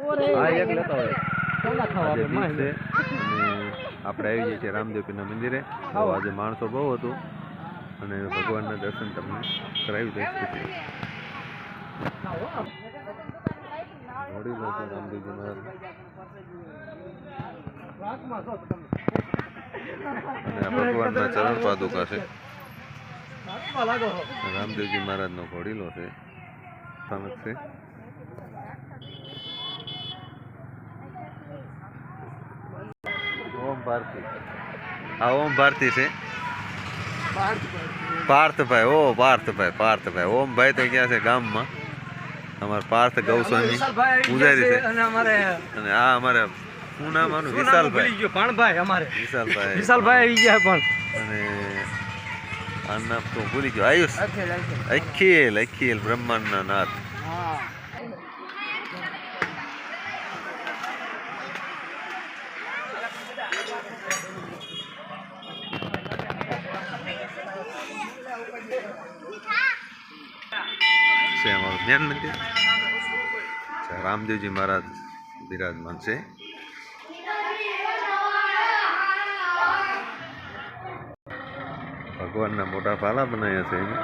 આ એક લેતા હોય આજે બીજ છે અને આપણે આવી જઈએ છીએ રામદેવપીરના મંદિરે. તો આજે માણસો બહુ હતું અને ભગવાનના દર્શન તમને કરાવી દઈશ. વડીલો છે રામદેવજી મહારાજ અને આ ભગવાનના ચરણ પાદુકા છે. રામદેવજી મહારાજનો ઘોડીલો છે. સ્થાનક છે. ઓમ ભારતી. આ ઓમ ભારતી છે. પાર્થભાઈ. ઓ પાર્થભાઈ. ઓમભાઈ તો ક્યાં છે? ગામમાં. અમારા પાર્થ ગૌસ્વામી પૂજારી છે અને આ અમારે શું નામ આનું? વિશાલભાઈ. વિશાલભાઈ આવી ગયા પણ. અને આ નામ તો ભૂલી ગયો. આયુષ. અખિલ બ્રહ્માંડના નાથ. છે અમારું જ્ઞાન મંદિર. રામદેવજી મહારાજ બિરાજમાન છે. ભગવાનના મોટા પાલા બનાવ્યા છે એને.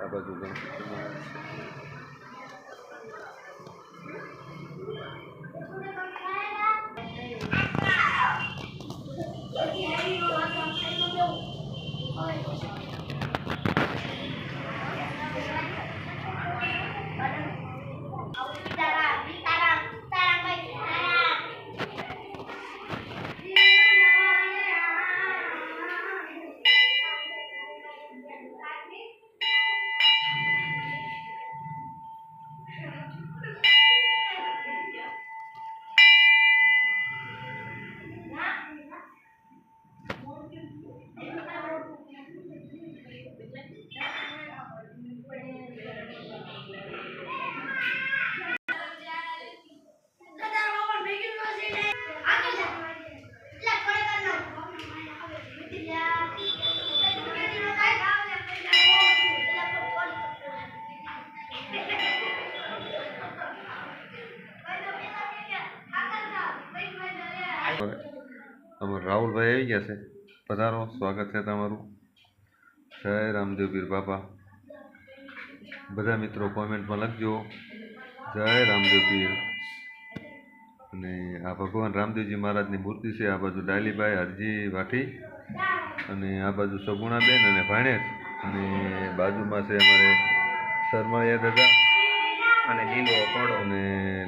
આ બાજુ અમારા રાહુલભાઈ આવી ગયા છે. પધારો, સ્વાગત છે તમારું. જય રામદેવ પીર બાપા. બધા મિત્રો કોમેન્ટમાં લખજો જય રામદેવ પીર. અને આ ભગવાન રામદેવજી મહારાજની મૂર્તિ છે. આ બાજુ ડાલીભાઈ હરજી વાઠી અને આ બાજુ સગુણાબેન અને ભાણેજ અને બાજુમાં છે અમારે શરમાળિયા દાદા અને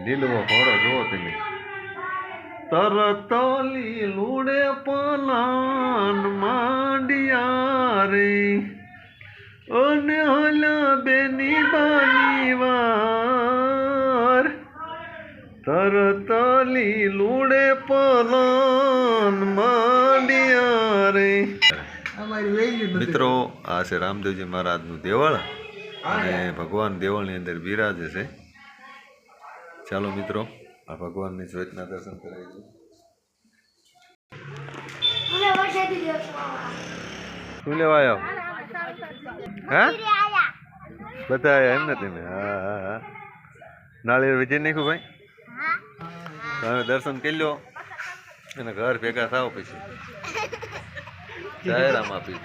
લીલવો ઘોડો જુઓ તમે. તરત લીલુડે પલાન માંડિયા રે અને હલા બેની બાની વાર. તરત લીલુડે પલાન માંડિયા રે. મિત્રો, આ છે રામદેવજી મહારાજનું દેવળ અને ભગવાન દેવળની અંદર બિરાજે છે. ચાલો મિત્રો, આ ભગવાનની જ્યોતના દર્શન કરાવી. શું લેવા આવ્યો? હા, બધા આવ્યા એમ ને તમે? હા. નાળિયેર વિજય નાખ્યું ભાઈ. તમે દર્શન કરી લો અને ઘર ભેગા થાવ પછી. જય રામ આપી.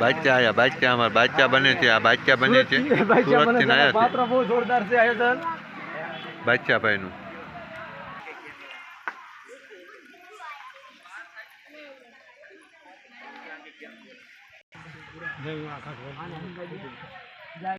બાદશાહ આયા. બાદશાહ અમારા બાદશાહ બને છે. આ બાદશાહ બને છે. સુરતથી આવ્યા છે. બહુ જોરદાર છે આયોજન બાદશાહભાઈનું.